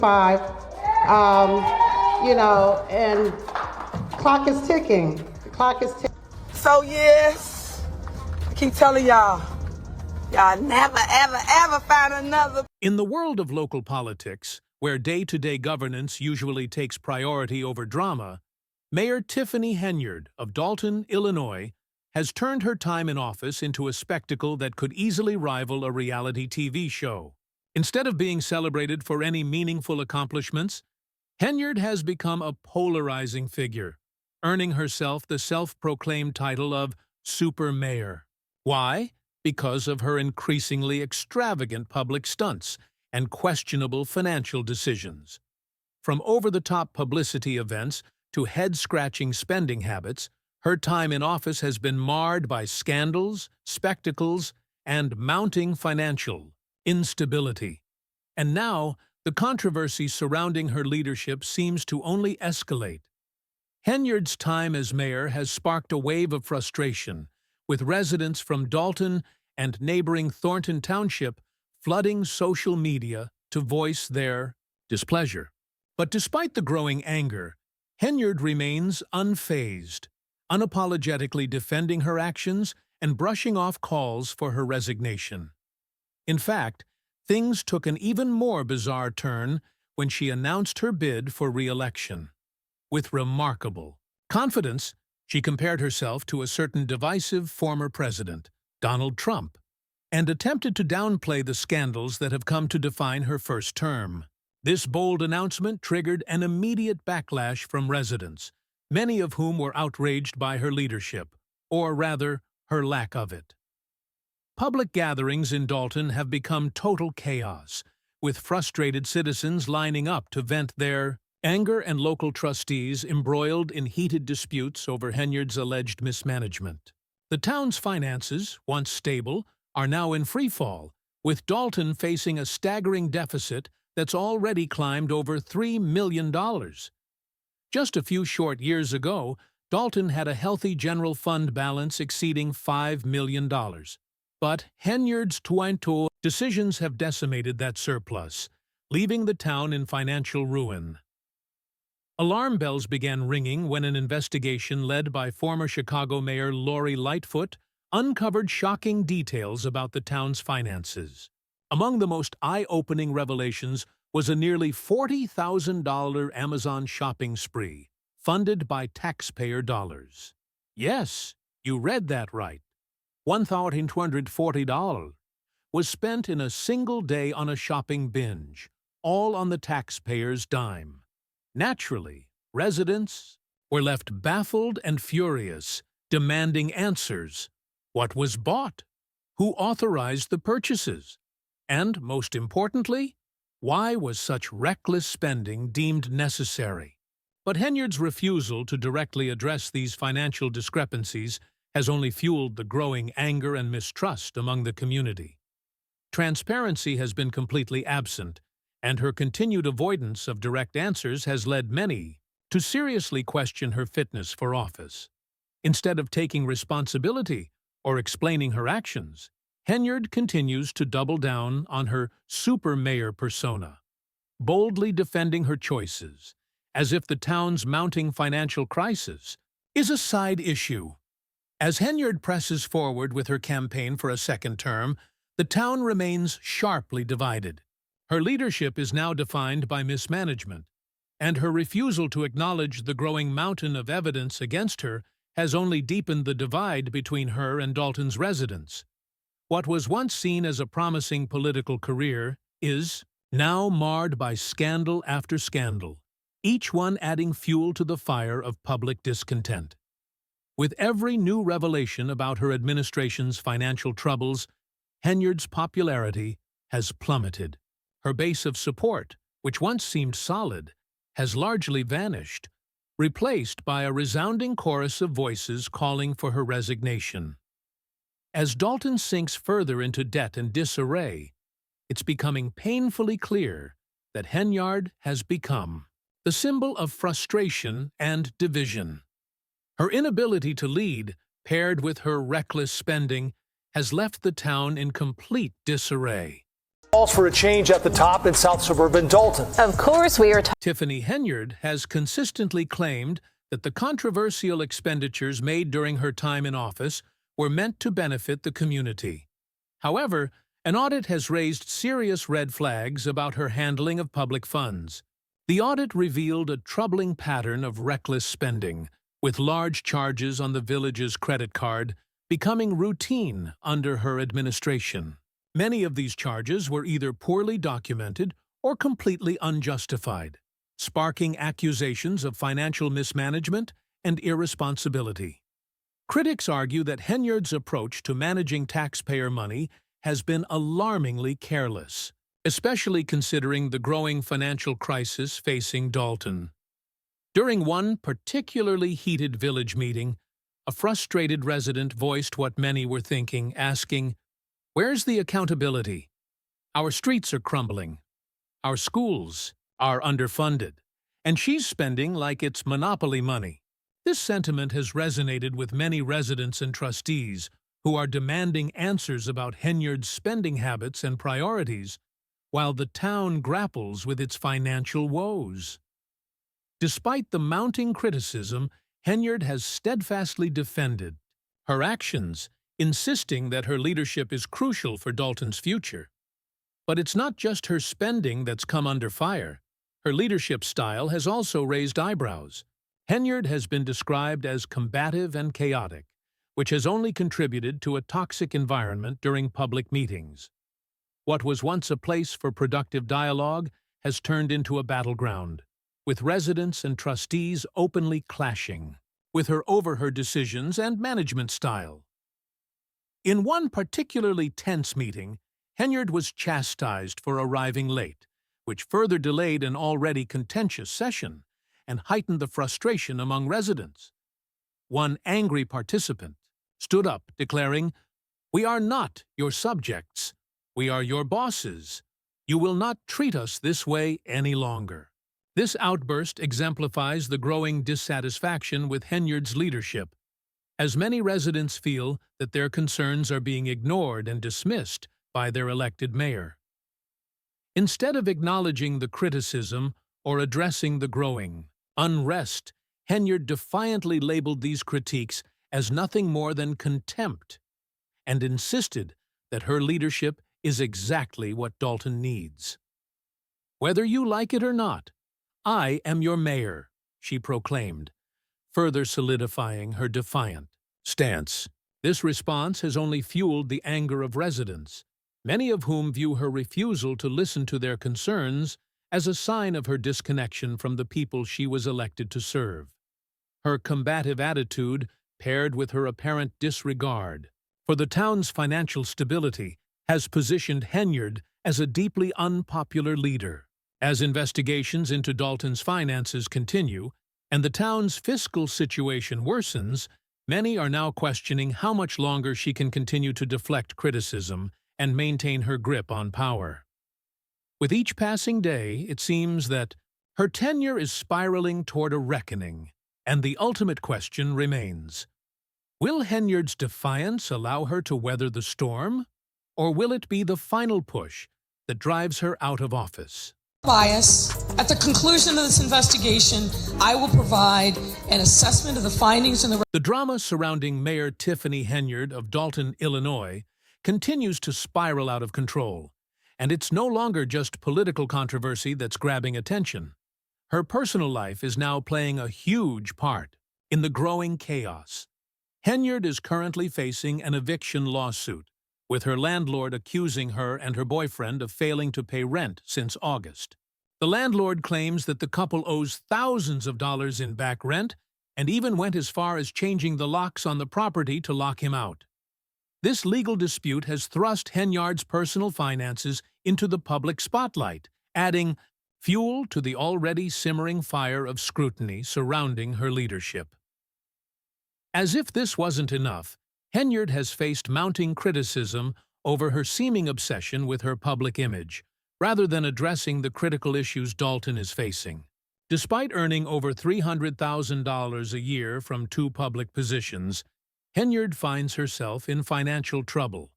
five, and clock is ticking. The clock is ticking. So yes, I keep telling y'all never, ever, ever find another. In the world of local politics, where day-to-day governance usually takes priority over drama, Mayor Tiffany Henyard of Dalton, Illinois, has turned her time in office into a spectacle that could easily rival a reality TV show. Instead of being celebrated for any meaningful accomplishments, Henyard has become a polarizing figure, earning herself the self-proclaimed title of Super Mayor. Why? Because of her increasingly extravagant public stunts and questionable financial decisions. From over-the-top publicity events to head-scratching spending habits, her time in office has been marred by scandals, spectacles, and mounting financial instability. And now, the controversy surrounding her leadership seems to only escalate. Henyard's time as mayor has sparked a wave of frustration, with residents from Dalton and neighboring Thornton Township flooding social media to voice their displeasure. But despite the growing anger, Henyard remains unfazed, unapologetically defending her actions and brushing off calls for her resignation. In fact, things took an even more bizarre turn when she announced her bid for re-election. With remarkable confidence, she compared herself to a certain divisive former president, Donald Trump, and attempted to downplay the scandals that have come to define her first term. This bold announcement triggered an immediate backlash from residents, many of whom were outraged by her leadership, or rather, her lack of it. Public gatherings in Dalton have become total chaos, with frustrated citizens lining up to vent their anger and local trustees embroiled in heated disputes over Henyard's alleged mismanagement. The town's finances, once stable, are now in freefall, with Dalton facing a staggering deficit that's already climbed over $3 million. Just a few short years ago, Dalton had a healthy general fund balance exceeding $5 million. But Henyard's Tuanto decisions have decimated that surplus, leaving the town in financial ruin. Alarm bells began ringing when an investigation led by former Chicago Mayor Lori Lightfoot uncovered shocking details about the town's finances. Among the most eye-opening revelations was a nearly $40,000 Amazon shopping spree, funded by taxpayer dollars. Yes, you read that right. $1,240 was spent in a single day on a shopping binge, all on the taxpayer's dime. Naturally, residents were left baffled and furious, demanding answers. What was bought? Who authorized the purchases? And, most importantly, why was such reckless spending deemed necessary? But Henyard's refusal to directly address these financial discrepancies has only fueled the growing anger and mistrust among the community. Transparency has been completely absent, and her continued avoidance of direct answers has led many to seriously question her fitness for office. Instead of taking responsibility or explaining her actions, Henyard continues to double down on her super mayor persona, boldly defending her choices, as if the town's mounting financial crisis is a side issue. As Henyard presses forward with her campaign for a second term, the town remains sharply divided. Her leadership is now defined by mismanagement, and her refusal to acknowledge the growing mountain of evidence against her has only deepened the divide between her and Dalton's residents. What was once seen as a promising political career is now marred by scandal after scandal, each one adding fuel to the fire of public discontent. With every new revelation about her administration's financial troubles, Henyard's popularity has plummeted. Her base of support, which once seemed solid, has largely vanished, replaced by a resounding chorus of voices calling for her resignation. As Dalton sinks further into debt and disarray, it's becoming painfully clear that Henyard has become the symbol of frustration and division. Her inability to lead, paired with her reckless spending, has left the town in complete disarray. Calls for a change at the top in South suburban Dalton. Of course, we are Tiffany Henyard has consistently claimed that the controversial expenditures made during her time in office were meant to benefit the community. However, an audit has raised serious red flags about her handling of public funds. The audit revealed a troubling pattern of reckless spending, with large charges on the village's credit card becoming routine under her administration. Many of these charges were either poorly documented or completely unjustified, sparking accusations of financial mismanagement and irresponsibility. Critics argue that Henyard's approach to managing taxpayer money has been alarmingly careless, especially considering the growing financial crisis facing Dalton. During one particularly heated village meeting, a frustrated resident voiced what many were thinking, asking, "Where's the accountability? Our streets are crumbling. Our schools are underfunded. And she's spending like it's monopoly money." This sentiment has resonated with many residents and trustees who are demanding answers about Henyard's spending habits and priorities, while the town grapples with its financial woes. Despite the mounting criticism, Henyard has steadfastly defended her actions, insisting that her leadership is crucial for Dalton's future. But it's not just her spending that's come under fire. Her leadership style has also raised eyebrows. Henyard has been described as combative and chaotic, which has only contributed to a toxic environment during public meetings. What was once a place for productive dialogue has turned into a battleground, with residents and trustees openly clashing with her over her decisions and management style. In one particularly tense meeting, Henyard was chastised for arriving late, which further delayed an already contentious session and heightened the frustration among residents. One angry participant stood up, declaring, "We are not your subjects. We are your bosses. You will not treat us this way any longer." This outburst exemplifies the growing dissatisfaction with Henyard's leadership, as many residents feel that their concerns are being ignored and dismissed by their elected mayor. Instead of acknowledging the criticism or addressing the growing unrest, Henyard defiantly labeled these critiques as nothing more than contempt and insisted that her leadership is exactly what Dalton needs. "Whether you like it or not, I am your mayor," she proclaimed, further solidifying her defiant stance. This response has only fueled the anger of residents, many of whom view her refusal to listen to their concerns as a sign of her disconnection from the people she was elected to serve. Her combative attitude, paired with her apparent disregard for the town's financial stability, has positioned Henyard as a deeply unpopular leader. As investigations into Dalton's finances continue and the town's fiscal situation worsens, many are now questioning how much longer she can continue to deflect criticism and maintain her grip on power. With each passing day, it seems that her tenure is spiraling toward a reckoning, and the ultimate question remains: will Henyard's defiance allow her to weather the storm, or will it be the final push that drives her out of office? Bias. At the conclusion of this investigation, I will provide an assessment of the findings and The drama surrounding Mayor Tiffany Henyard of Dalton, Illinois, continues to spiral out of control, and it's no longer just political controversy that's grabbing attention. Her personal life is now playing a huge part in the growing chaos. Henyard is currently facing an eviction lawsuit, with her landlord accusing her and her boyfriend of failing to pay rent since August. The landlord claims that the couple owes thousands of dollars in back rent and even went as far as changing the locks on the property to lock him out. This legal dispute has thrust Henyard's personal finances into the public spotlight, adding fuel to the already simmering fire of scrutiny surrounding her leadership. As if this wasn't enough, Henyard has faced mounting criticism over her seeming obsession with her public image, rather than addressing the critical issues Dalton is facing. Despite earning over $300,000 a year from 2 public positions, Henyard finds herself in financial trouble,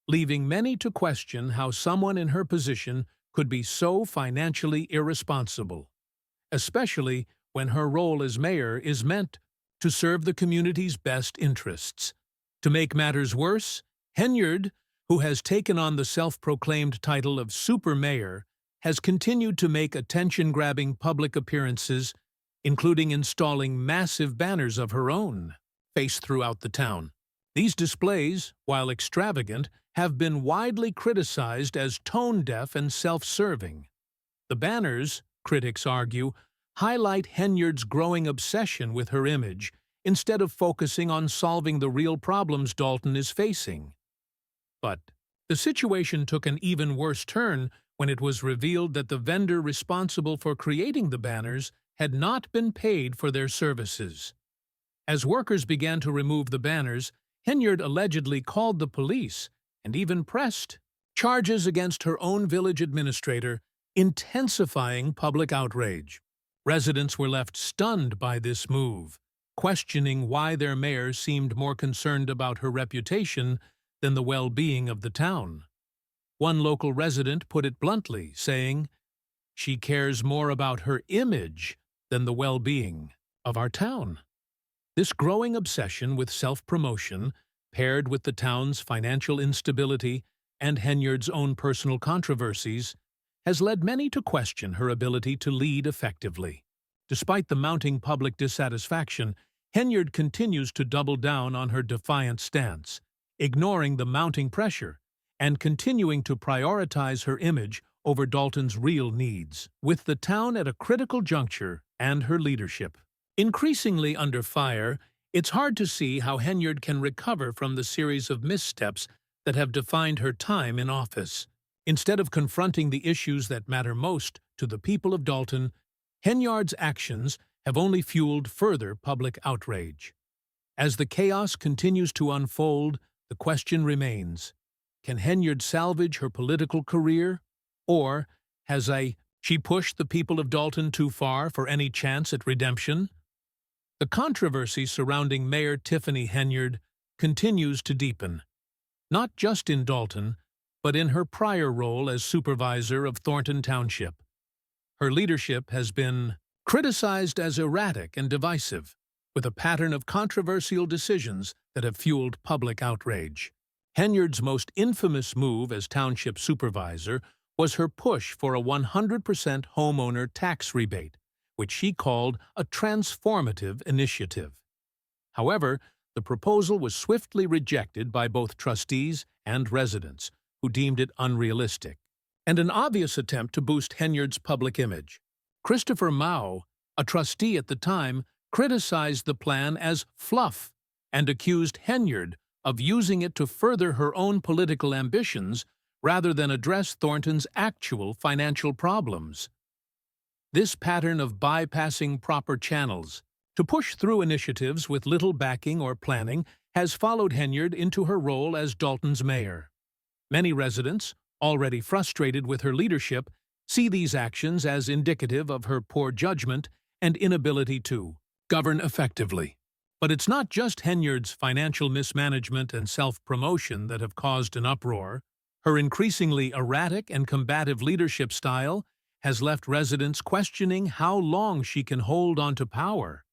leaving many to question how someone in her position could be so financially irresponsible, especially when her role as mayor is meant to serve the community's best interests. To make matters worse, Henyard, who has taken on the self-proclaimed title of Super Mayor, has continued to make attention-grabbing public appearances, including installing massive banners of her own face throughout the town. These displays, while extravagant, have been widely criticized as tone-deaf and self-serving. The banners, critics argue, highlight Henyard's growing obsession with her image instead of focusing on solving the real problems Dalton is facing. But the situation took an even worse turn when it was revealed that the vendor responsible for creating the banners had not been paid for their services. As workers began to remove the banners, Henyard allegedly called the police and even pressed charges against her own village administrator, intensifying public outrage. Residents were left stunned by this move, questioning why their mayor seemed more concerned about her reputation than the well-being of the town. One local resident put it bluntly, saying, "She cares more about her image than the well-being of our town." This growing obsession with self-promotion, paired with the town's financial instability and Henyard's own personal controversies, has led many to question her ability to lead effectively. Despite the mounting public dissatisfaction, Henyard continues to double down on her defiant stance, ignoring the mounting pressure and continuing to prioritize her image over Dalton's real needs, with the town at a critical juncture and her leadership increasingly under fire. It's hard to see how Henyard can recover from the series of missteps that have defined her time in office. Instead of confronting the issues that matter most to the people of Dalton, Henyard's actions have only fueled further public outrage. As the chaos continues to unfold, the question remains, can Henyard salvage her political career? Or has she pushed the people of Dalton too far for any chance at redemption? The controversy surrounding Mayor Tiffany Henyard continues to deepen, not just in Dalton, but in her prior role as supervisor of Thornton Township. Her leadership has been criticized as erratic and divisive, with a pattern of controversial decisions that have fueled public outrage. Henyard's most infamous move as township supervisor was her push for a 100% homeowner tax rebate, which she called a transformative initiative. However, the proposal was swiftly rejected by both trustees and residents, who deemed it unrealistic, and an obvious attempt to boost Henyard's public image. Christopher Mao, a trustee at the time, criticized the plan as fluff and accused Henyard of using it to further her own political ambitions rather than address Thornton's actual financial problems. This pattern of bypassing proper channels to push through initiatives with little backing or planning has followed Henyard into her role as Dalton's mayor. Many residents, already frustrated with her leadership, see these actions as indicative of her poor judgment and inability to govern effectively. But it's not just Henyard's financial mismanagement and self-promotion that have caused an uproar. Her increasingly erratic and combative leadership style has left residents questioning how long she can hold on to power.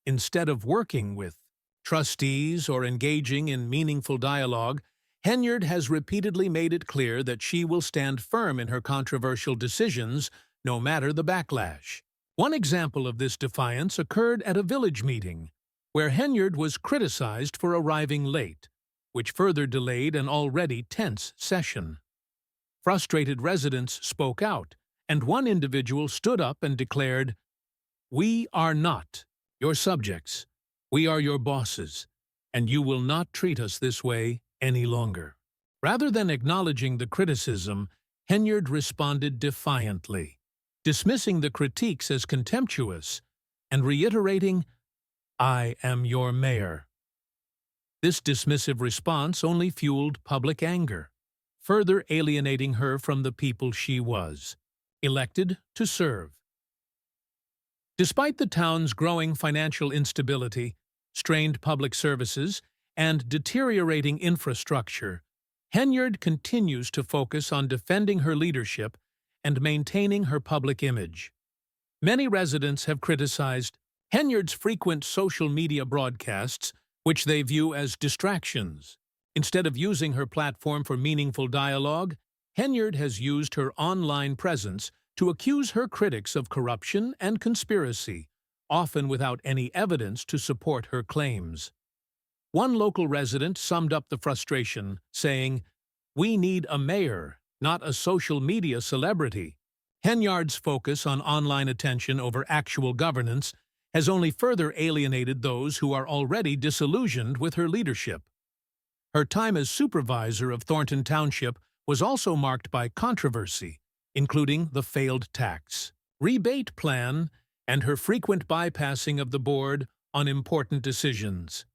Instead of working with trustees or engaging in meaningful dialogue, Henyard has repeatedly made it clear that she will stand firm in her controversial decisions, no matter the backlash. One example of this defiance occurred at a village meeting, where Henyard was criticized for arriving late, which further delayed an already tense session. Frustrated residents spoke out, and one individual stood up and declared, "We are not your subjects. We are your bosses, and you will not treat us this way any longer." Rather than acknowledging the criticism, Henyard responded defiantly, dismissing the critiques as contemptuous and reiterating, "I am your mayor." This dismissive response only fueled public anger, further alienating her from the people she was elected to serve. Despite the town's growing financial instability, strained public services, and deteriorating infrastructure, Henyard continues to focus on defending her leadership and maintaining her public image. Many residents have criticized Henyard's frequent social media broadcasts, which they view as distractions. Instead of using her platform for meaningful dialogue, Henyard has used her online presence to accuse her critics of corruption and conspiracy, often without any evidence to support her claims. One local resident summed up the frustration, saying, "We need a mayor, not a social media celebrity." Henyard's focus on online attention over actual governance has only further alienated those who are already disillusioned with her leadership. Her time as supervisor of Thornton Township was also marked by controversy, including the failed tax rebate plan and her frequent bypassing of the board on important decisions.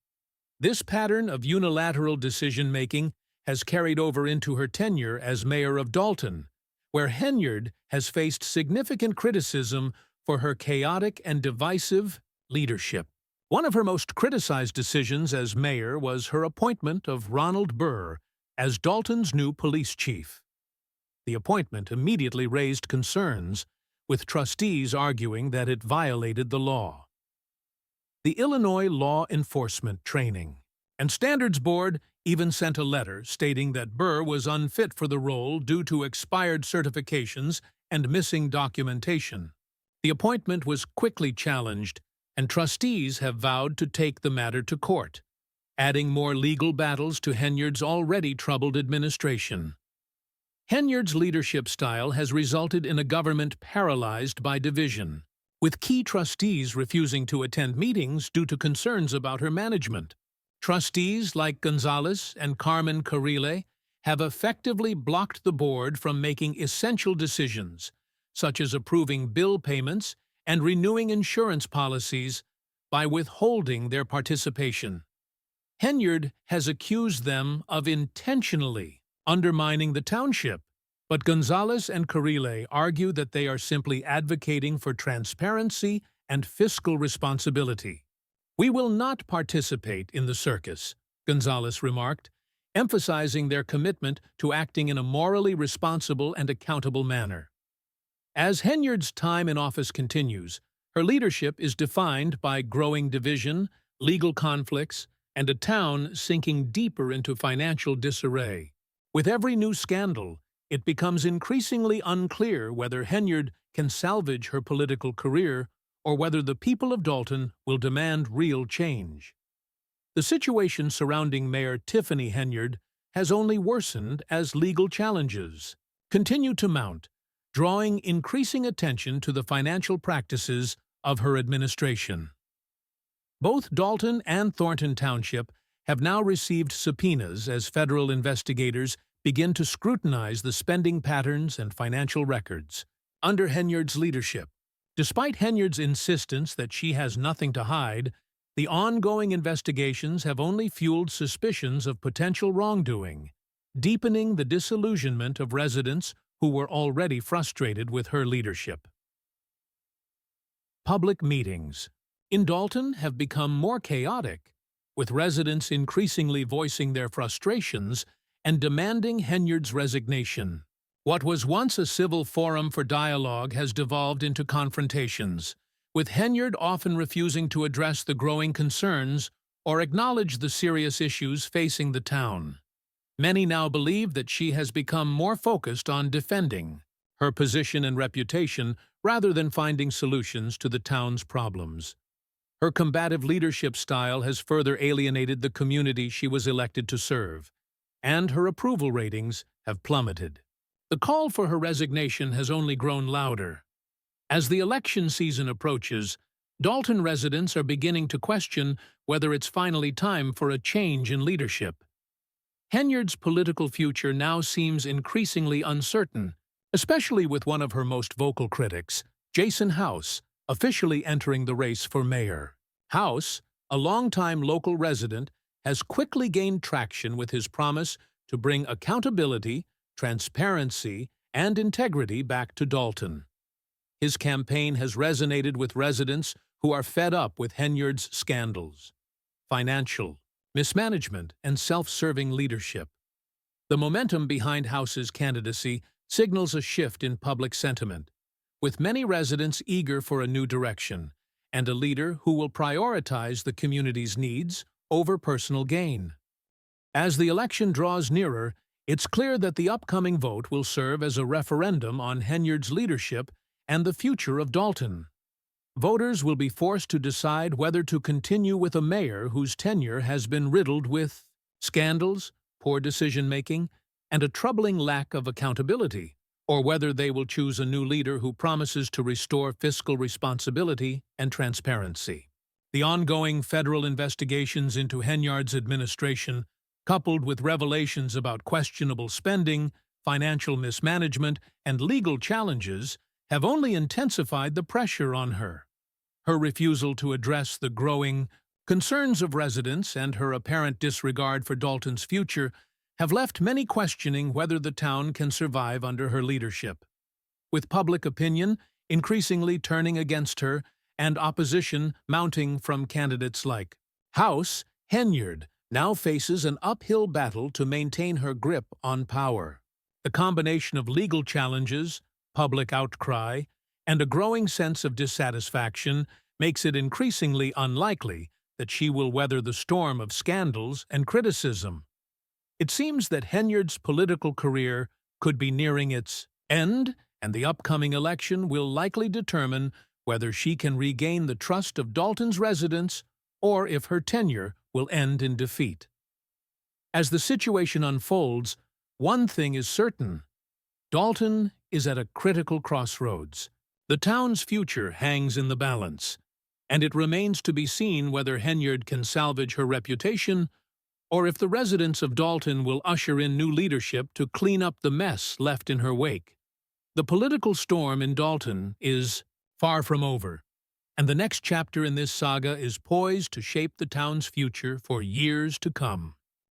This pattern of unilateral decision-making has carried over into her tenure as mayor of Dalton, where Henyard has faced significant criticism for her chaotic and divisive leadership. One of her most criticized decisions as mayor was her appointment of Ronald Burr as Dalton's new police chief. The appointment immediately raised concerns, with trustees arguing that it violated the law. The Illinois Law Enforcement Training and Standards Board even sent a letter stating that Burr was unfit for the role due to expired certifications and missing documentation. The appointment was quickly challenged, and trustees have vowed to take the matter to court, adding more legal battles to Henyard's already troubled administration. Henyard's leadership style has resulted in a government paralyzed by division, with key trustees refusing to attend meetings due to concerns about her management. Trustees like Gonzalez and Carmen Carrile have effectively blocked the board from making essential decisions, such as approving bill payments and renewing insurance policies, by withholding their participation. Henyard has accused them of intentionally undermining the township, but Gonzalez and Carrile argue that they are simply advocating for transparency and fiscal responsibility. "We will not participate in the circus," Gonzalez remarked, emphasizing their commitment to acting in a morally responsible and accountable manner. As Henyard's time in office continues, her leadership is defined by growing division, legal conflicts, and a town sinking deeper into financial disarray. With every new scandal, it becomes increasingly unclear whether Henyard can salvage her political career or whether the people of Dalton will demand real change. The situation surrounding Mayor Tiffany Henyard has only worsened as legal challenges continue to mount, drawing increasing attention to the financial practices of her administration. Both Dalton and Thornton Township have now received subpoenas as federal investigators begin to scrutinize the spending patterns and financial records under Henyard's leadership. Despite Henyard's insistence that she has nothing to hide, the ongoing investigations have only fueled suspicions of potential wrongdoing, deepening the disillusionment of residents who were already frustrated with her leadership. Public meetings in Dalton have become more chaotic, with residents increasingly voicing their frustrations and demanding Henyard's resignation. What was once a civil forum for dialogue has devolved into confrontations, with Henyard often refusing to address the growing concerns or acknowledge the serious issues facing the town. Many now believe that she has become more focused on defending her position and reputation rather than finding solutions to the town's problems. Her combative leadership style has further alienated the community she was elected to serve, and her approval ratings have plummeted. The call for her resignation has only grown louder. As the election season approaches, Dalton residents are beginning to question whether it's finally time for a change in leadership. Henyard's political future now seems increasingly uncertain, especially with one of her most vocal critics, Jason House, officially entering the race for mayor. House, a longtime local resident, has quickly gained traction with his promise to bring accountability, transparency, and integrity back to Dalton. His campaign has resonated with residents who are fed up with Henyard's scandals, financial mismanagement, and self-serving leadership. The momentum behind House's candidacy signals a shift in public sentiment, with many residents eager for a new direction and a leader who will prioritize the community's needs over personal gain. As the election draws nearer, it's clear that the upcoming vote will serve as a referendum on Henyard's leadership and the future of Dalton. Voters will be forced to decide whether to continue with a mayor whose tenure has been riddled with scandals, poor decision-making, and a troubling lack of accountability, or whether they will choose a new leader who promises to restore fiscal responsibility and transparency. The ongoing federal investigations into Henyard's administration, coupled with revelations about questionable spending, financial mismanagement, and legal challenges, have only intensified the pressure on her. Her refusal to address the growing concerns of residents and her apparent disregard for Dalton's future have left many questioning whether the town can survive under her leadership. With public opinion increasingly turning against her and opposition mounting from candidates like House, Henyard now faces an uphill battle to maintain her grip on power. The combination of legal challenges, public outcry, and a growing sense of dissatisfaction makes it increasingly unlikely that she will weather the storm of scandals and criticism. It seems that Henyard's political career could be nearing its end, and the upcoming election will likely determine whether she can regain the trust of Dalton's residents or if her tenure will end in defeat. As the situation unfolds, one thing is certain: Dalton is at a critical crossroads. The town's future hangs in the balance, and it remains to be seen whether Henyard can salvage her reputation or if the residents of Dalton will usher in new leadership to clean up the mess left in her wake. The political storm in Dalton is far from over, and the next chapter in this saga is poised to shape the town's future for years to come.